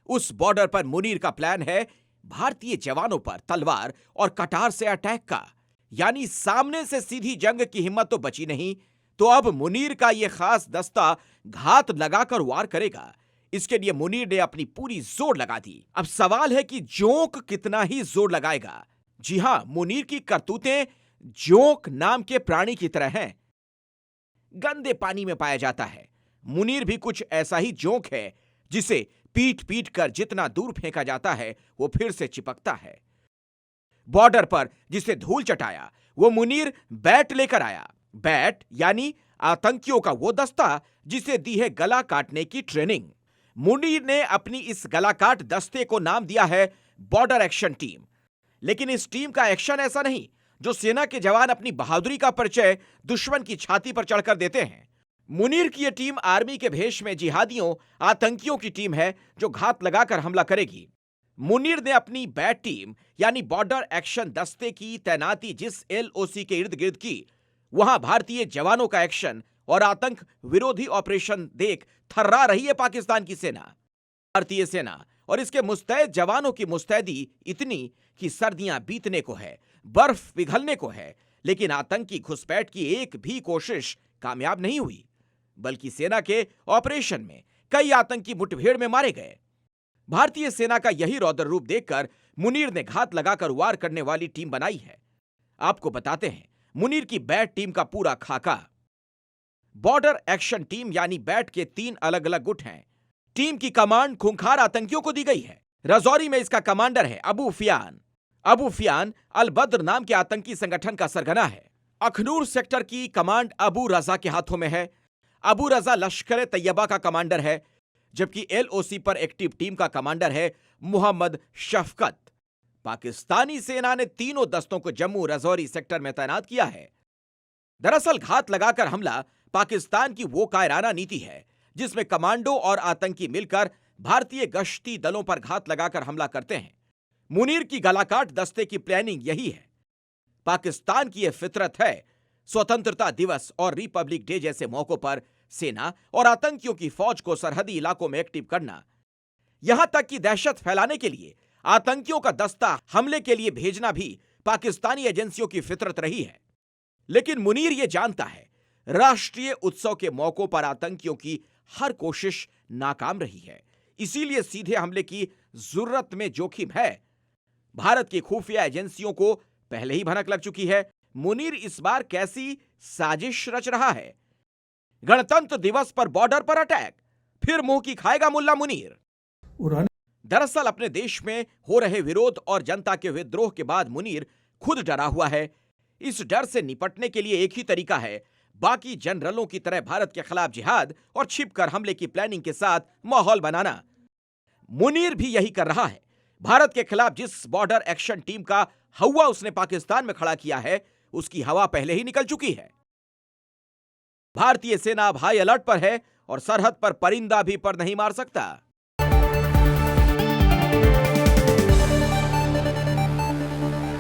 उस बॉर्डर पर मुनीर का प्लान है भारतीय जवानों पर तलवार और कटार से अटैक का। यानी सामने से सीधी जंग की हिम्मत तो बची नहीं, तो अब मुनीर का यह खास दस्ता घात लगाकर वार करेगा। इसके लिए मुनीर ने अपनी पूरी जोर लगा दी। अब सवाल है कि जोंक कितना ही जोर लगाएगा। जी हां, मुनीर की करतूतें जोंक नाम के प्राणी की तरह हैं, गंदे पानी में पाया जाता है। मुनीर भी कुछ ऐसा ही जोंक है, जिसे पीट पीट कर जितना दूर फेंका जाता है वो फिर से चिपकता है। बॉर्डर पर जिसे धूल चटाया वो मुनीर बैट लेकर आया। बैट यानी आतंकियों का वो दस्ता जिसे दी है गला काटने की ट्रेनिंग। मुनीर ने अपनी इस गला काट दस्ते को नाम दिया है बॉर्डर एक्शन टीम। लेकिन इस टीम का एक्शन ऐसा नहीं जो सेना के जवान अपनी बहादुरी का परिचय दुश्मन की छाती पर चढ़कर देते हैं। मुनीर की यह टीम आर्मी के भेष में जिहादियों, आतंकियों की टीम है जो घात लगाकर हमला करेगी। मुनीर ने अपनी बैट टीम यानी बॉर्डर एक्शन दस्ते की तैनाती जिस एलओसी के इर्द गिर्द की, वहां भारतीय जवानों का एक्शन और आतंक विरोधी ऑपरेशन देख थर्रा रही है पाकिस्तान की सेना। भारतीय सेना और इसके मुस्तैद जवानों की मुस्तैदी इतनी कि सर्दियां बीतने को है, बर्फ पिघलने को है, लेकिन आतंकी घुसपैठ की एक भी कोशिश कामयाब नहीं हुई। बल्कि सेना के ऑपरेशन में कई आतंकी मुठभेड़ में मारे गए। भारतीय सेना का यही रौद्र रूप देखकर मुनीर ने घात लगाकर वार करने वाली टीम बनाई है। आपको बताते हैं मुनीर की बैट टीम का पूरा खाका। बॉर्डर एक्शन टीम यानी बैट के 3 अलग अलग गुट हैं। टीम की कमांड खूंखार आतंकियों को दी गई है। रजौरी में इसका कमांडर है अबू फियान। अबू फियान अल बद्र नाम के आतंकी संगठन का सरगना है। अखनूर सेक्टर की कमांड अबू रजा के हाथों में है। अबू रजा लश्कर तैयबा का कमांडर है, जबकि एलओसी पर एक्टिव टीम का कमांडर है मोहम्मद शफकत। पाकिस्तानी सेना ने तीनों दस्तों को जम्मू रजौरी सेक्टर में तैनात किया है। दरअसल घात लगाकर हमला पाकिस्तान की वो कायराना नीति है जिसमें कमांडो और आतंकी मिलकर भारतीय गश्ती दलों पर घात लगाकर हमला करते हैं। मुनीर की गलाकाट दस्ते की प्लानिंग यही है। पाकिस्तान की यह फितरत है स्वतंत्रता दिवस और रिपब्लिक डे जैसे मौकों पर सेना और आतंकियों की फौज को सरहदी इलाकों में एक्टिव करना, यहां तक कि दहशत फैलाने के लिए आतंकियों का दस्ता हमले के लिए भेजना भी पाकिस्तानी एजेंसियों की फितरत रही है। लेकिन मुनीर यह जानता है राष्ट्रीय उत्सव के मौकों पर आतंकियों की हर कोशिश नाकाम रही है, इसीलिए सीधे हमले की जरूरत में जोखिम है। भारत की खुफिया एजेंसियों को पहले ही भनक लग चुकी है। मुनीर इस बार कैसी साजिश रच रहा है। गणतंत्र दिवस पर बॉर्डर पर अटैक, फिर मुंह की खाएगा मुल्ला मुनीर। दरअसल अपने देश में हो रहे विरोध और जनता के विद्रोह के बाद मुनीर खुद डरा हुआ है। इस डर से निपटने के लिए एक ही तरीका है, बाकी जनरलों की तरह भारत के खिलाफ जिहाद और छिपकर हमले की प्लानिंग के साथ माहौल बनाना। मुनीर भी यही कर रहा है। भारत के खिलाफ जिस बॉर्डर एक्शन टीम का हवा उसने पाकिस्तान में खड़ा किया है, उसकी हवा पहले ही निकल चुकी है। भारतीय सेना अब हाई अलर्ट पर है और सरहद पर परिंदा भी पर नहीं मार सकता।